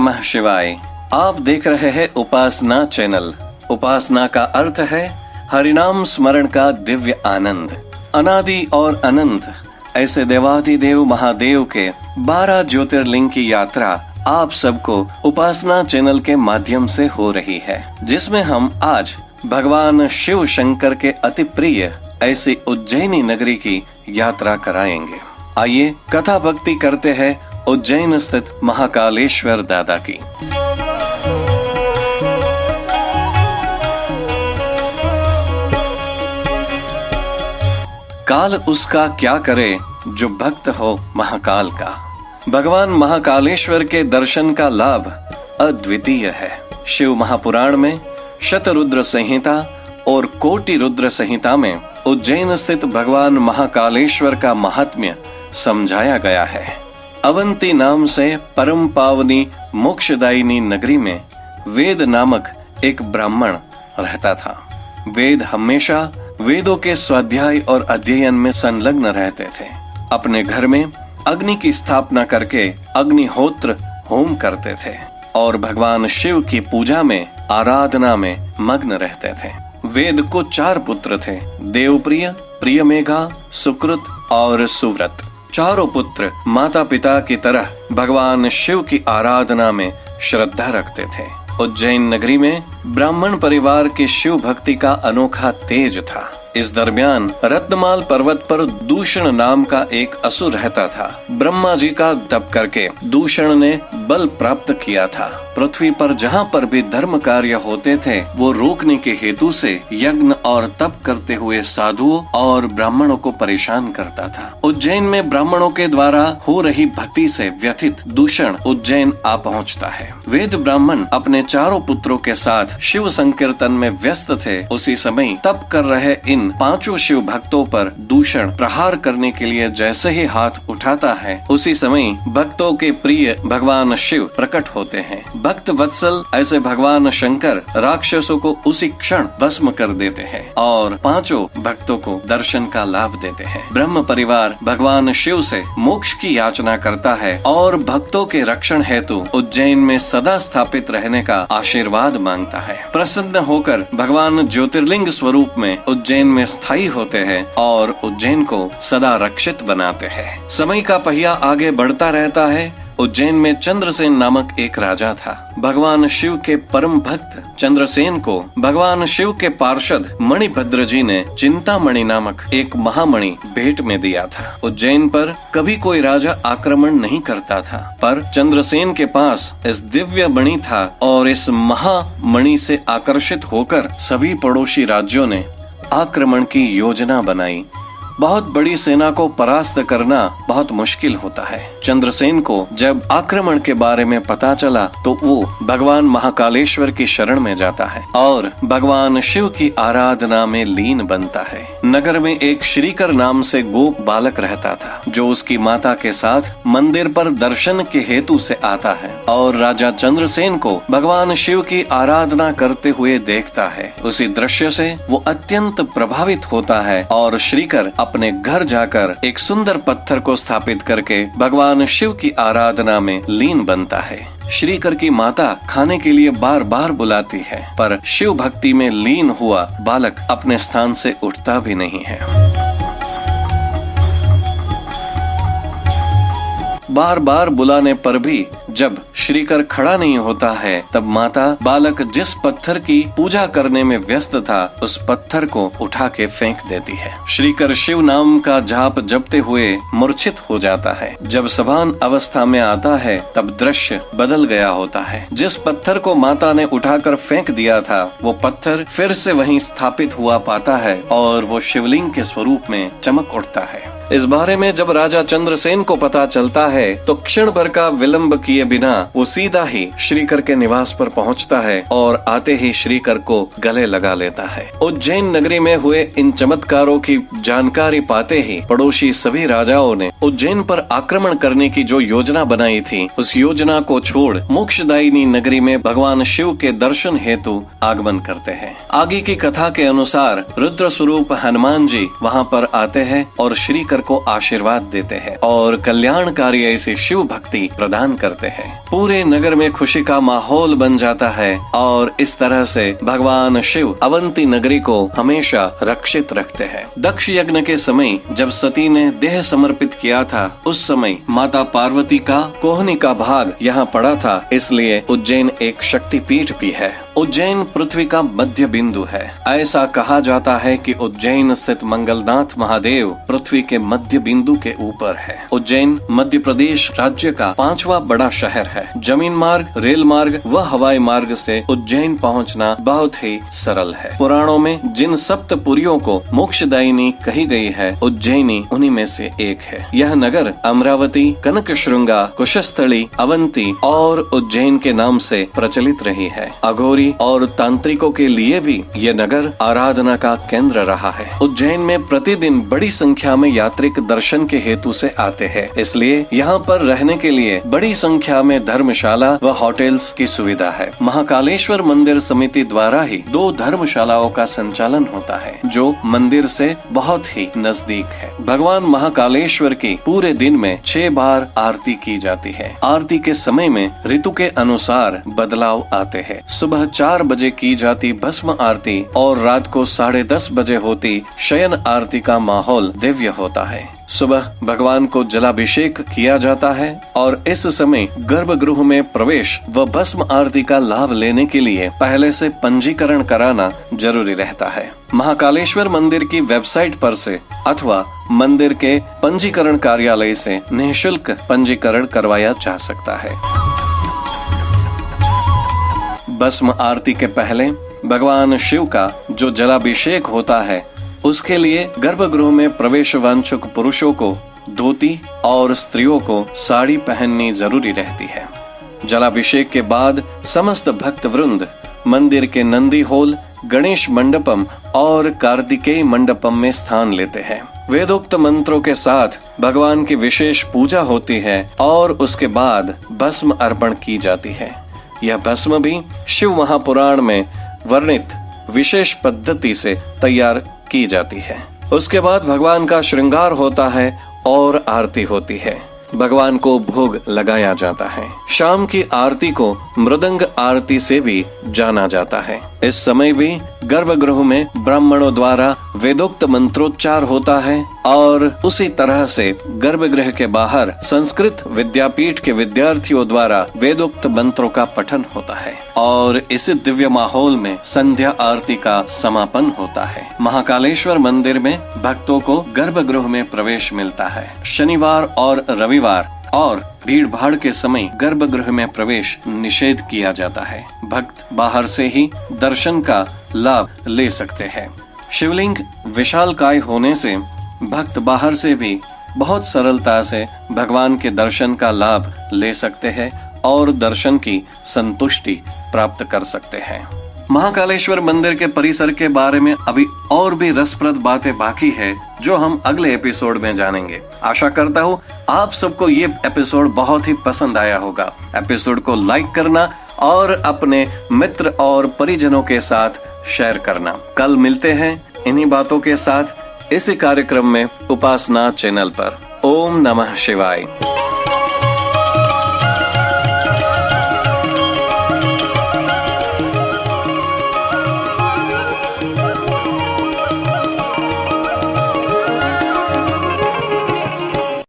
नमः शिवाय। आप देख रहे हैं उपासना चैनल। उपासना का अर्थ है हरिनाम स्मरण का दिव्य आनंद। अनादि और अनंत ऐसे देवाधिदेव महादेव के 12 ज्योतिर्लिंग की यात्रा आप सबको उपासना चैनल के माध्यम से हो रही है, जिसमें हम आज भगवान शिव शंकर के अति प्रिय ऐसी उज्जैनी नगरी की यात्रा कराएंगे। आइए कथा भक्ति करते हैं उज्जैन स्थित महाकालेश्वर दादा की। काल उसका क्या करे जो भक्त हो महाकाल का। भगवान महाकालेश्वर के दर्शन का लाभ अद्वितीय है। शिव महापुराण में शतरुद्र संहिता और कोटि रुद्र संहिता में उज्जैन स्थित भगवान महाकालेश्वर का महात्म्य समझाया गया है। अवंती नाम से परम पावनी मोक्षदायिनी नगरी में वेद नामक एक ब्राह्मण रहता था। वेद हमेशा वेदों के स्वाध्याय और अध्ययन में संलग्न रहते थे। अपने घर में अग्नि की स्थापना करके अग्निहोत्र होम करते थे और भगवान शिव की पूजा में आराधना में मग्न रहते थे। वेद को 4 पुत्र थे, देवप्रिय, प्रियमेघा, सुकृत और सुव्रत। चारों पुत्र माता पिता की तरह भगवान शिव की आराधना में श्रद्धा रखते थे। उज्जैन नगरी में ब्राह्मण परिवार की शिव भक्ति का अनोखा तेज था। इस दरमियान रत्नमाल पर्वत पर दूषण नाम का एक असुर रहता था। ब्रह्मा जी का तप करके दूषण ने बल प्राप्त किया था। पृथ्वी पर जहाँ पर भी धर्म कार्य होते थे वो रोकने के हेतु से यज्ञ और तप करते हुए साधुओं और ब्राह्मणों को परेशान करता था। उज्जैन में ब्राह्मणों के द्वारा हो रही भक्ति से व्यथित दूषण उज्जैन आ पहुँचता है। वेद ब्राह्मण अपने चारों पुत्रों के साथ शिव संकीर्तन में व्यस्त थे। उसी समय तप कर रहे इन 5 शिव भक्तों पर दूषण प्रहार करने के लिए जैसे ही हाथ उठाता है, उसी समय भक्तों के प्रिय भगवान शिव प्रकट होते हैं। भक्त वत्सल ऐसे भगवान शंकर राक्षसों को उसी क्षण भस्म कर देते हैं और 5 भक्तों को दर्शन का लाभ देते हैं। ब्रह्म परिवार भगवान शिव से मोक्ष की याचना करता है और भक्तों के रक्षण हेतु उज्जैन में सदा स्थापित रहने का आशीर्वाद मांगता है। प्रसन्न होकर भगवान ज्योतिर्लिंग स्वरूप में उज्जैन में स्थायी होते हैं और उज्जैन को सदा रक्षित बनाते हैं। समय का पहिया आगे बढ़ता रहता है। उज्जैन में चंद्रसेन नामक एक राजा था। भगवान शिव के परम भक्त चंद्रसेन को भगवान शिव के पार्षद मणिभद्र जी ने चिंतामणि नामक एक महामणि भेंट में दिया था। उज्जैन पर कभी कोई राजा आक्रमण नहीं करता था, पर चंद्रसेन के पास इस दिव्य मणि था और इस महामणि से आकर्षित होकर सभी पड़ोसी राज्यों ने आक्रमण की योजना बनाई। बहुत बड़ी सेना को परास्त करना बहुत मुश्किल होता है। चंद्रसेन को जब आक्रमण के बारे में पता चला तो वो भगवान महाकालेश्वर की शरण में जाता है और भगवान शिव की आराधना में लीन बनता है। नगर में एक श्रीकर नाम से गोप बालक रहता था, जो उसकी माता के साथ मंदिर पर दर्शन के हेतु से आता है और राजा चंद्रसेन को भगवान शिव की आराधना करते हुए देखता है। उसी दृश्य से वो अत्यंत प्रभावित होता है और श्रीकर अपने घर जाकर एक सुंदर पत्थर को स्थापित करके भगवान शिव की आराधना में लीन बनता है। श्रीकर की माता खाने के लिए बार बार बुलाती है, पर शिव भक्ति में लीन हुआ बालक अपने स्थान से उठता भी नहीं है। बार बार बुलाने पर भी जब श्रीकर खड़ा नहीं होता है, तब माता बालक जिस पत्थर की पूजा करने में व्यस्त था उस पत्थर को उठा के फेंक देती है। श्रीकर शिव नाम का जाप जपते हुए मूर्छित हो जाता है। जब सभान अवस्था में आता है तब दृश्य बदल गया होता है। जिस पत्थर को माता ने उठाकर फेंक दिया था वो पत्थर फिर से वहीं स्थापित हुआ पाता है और वो शिवलिंग के स्वरूप में चमक उठता है। इस बारे में जब राजा चंद्रसेन को पता चलता है तो क्षण भर का विलंब किए बिना वो सीधा ही श्रीकर के निवास पर पहुंचता है और आते ही श्रीकर को गले लगा लेता है। उज्जैन नगरी में हुए इन चमत्कारों की जानकारी पाते ही पड़ोसी सभी राजाओं ने उज्जैन पर आक्रमण करने की जो योजना बनाई थी उस योजना को छोड़ मोक्षदायिनी नगरी में भगवान शिव के दर्शन हेतु आगमन करते हैं। आगे की कथा के अनुसार रुद्र स्वरूप हनुमान जी वहाँ पर आते हैं और श्रीकर तीर्थंकर को आशीर्वाद देते हैं और कल्याणकारी ऐसी शिव भक्ति प्रदान करते हैं। पूरे नगर में खुशी का माहौल बन जाता है और इस तरह से भगवान शिव अवंती नगरी को हमेशा रक्षित रखते हैं। दक्ष यज्ञ के समय जब सती ने देह समर्पित किया था, उस समय माता पार्वती का कोहनी का भाग यहाँ पड़ा था, इसलिए उज्जैन एक शक्तिपीठ भी है। उज्जैन पृथ्वी का मध्य बिंदु है। ऐसा कहा जाता है कि उज्जैन स्थित मंगलनाथ महादेव पृथ्वी के मध्य बिंदु के ऊपर है। उज्जैन मध्य प्रदेश राज्य का 5वां बड़ा शहर है। जमीन मार्ग, रेल मार्ग व हवाई मार्ग से उज्जैन पहुंचना बहुत ही सरल है। पुराणों में जिन सप्तपुरियों को मोक्षदायिनी कही गई है, उज्जैनी उन्हीं में से एक है। यह नगर अमरावती, कनकशृंगा, कुशस्थली, अवंती और उज्जैन के नाम से प्रचलित रही है। अघोरी और तांत्रिकों के लिए भी यह नगर आराधना का केंद्र रहा है। उज्जैन में प्रतिदिन बड़ी संख्या में यात्रिक दर्शन के हेतु से आते हैं, इसलिए यहाँ पर रहने के लिए बड़ी संख्या में धर्मशाला व होटल्स की सुविधा है। महाकालेश्वर मंदिर समिति द्वारा ही 2 धर्मशालाओं का संचालन होता है, जो मंदिर से बहुत ही नजदीक है। भगवान महाकालेश्वर की पूरे दिन में 6 बार आरती की जाती है। आरती के समय में ऋतु के अनुसार बदलाव आते हैं। सुबह 4 बजे की जाती भस्म आरती और रात को 10:30 बजे होती शयन आरती का माहौल दिव्य होता है। सुबह भगवान को जलाभिषेक किया जाता है और इस समय गर्भगृह में प्रवेश व भस्म आरती का लाभ लेने के लिए पहले से पंजीकरण कराना जरूरी रहता है। महाकालेश्वर मंदिर की वेबसाइट पर से अथवा मंदिर के पंजीकरण कार्यालय से निःशुल्क पंजीकरण करवाया जा सकता है। भस्म आरती के पहले भगवान शिव का जो जलाभिषेक होता है, उसके लिए गर्भगृह में प्रवेश वांछुक पुरुषों को धोती और स्त्रियों को साड़ी पहननी जरूरी रहती है। जलाभिषेक के बाद समस्त भक्त वृंद मंदिर के नंदी हॉल, गणेश मंडपम और कार्तिकेय मंडपम में स्थान लेते हैं। वेदोक्त मंत्रों के साथ भगवान की विशेष पूजा होती है और उसके बाद भस्म अर्पण की जाती है। यह भस्म भी शिव महापुराण में वर्णित विशेष पद्धति से तैयार की जाती है। उसके बाद भगवान का श्रृंगार होता है और आरती होती है। भगवान को भोग लगाया जाता है। शाम की आरती को मृदंग आरती से भी जाना जाता है। इस समय भी गर्भगृह में ब्राह्मणों द्वारा वेदोक्त मंत्रोच्चार होता है और उसी तरह से गर्भगृह के बाहर संस्कृत विद्यापीठ के विद्यार्थियों द्वारा वेदोक्त मंत्रों का पठन होता है और इस दिव्य माहौल में संध्या आरती का समापन होता है। महाकालेश्वर मंदिर में भक्तों को गर्भगृह में प्रवेश मिलता है। शनिवार और रविवार और भीड़ भाड़ के समय गर्भगृह में प्रवेश निषेध किया जाता है। भक्त बाहर से ही दर्शन का लाभ ले सकते हैं। शिवलिंग विशालकाय होने से भक्त बाहर से भी बहुत सरलता से भगवान के दर्शन का लाभ ले सकते हैं और दर्शन की संतुष्टि प्राप्त कर सकते हैं। महाकालेश्वर मंदिर के परिसर के बारे में अभी और भी रसप्रद बातें बाकी है, जो हम अगले एपिसोड में जानेंगे। आशा करता हूँ आप सबको ये एपिसोड बहुत ही पसंद आया होगा। एपिसोड को लाइक करना और अपने मित्र और परिजनों के साथ शेयर करना। कल मिलते हैं इन्हीं बातों के साथ इसी कार्यक्रम में उपासना चैनल पर। ओम नमः शिवाय।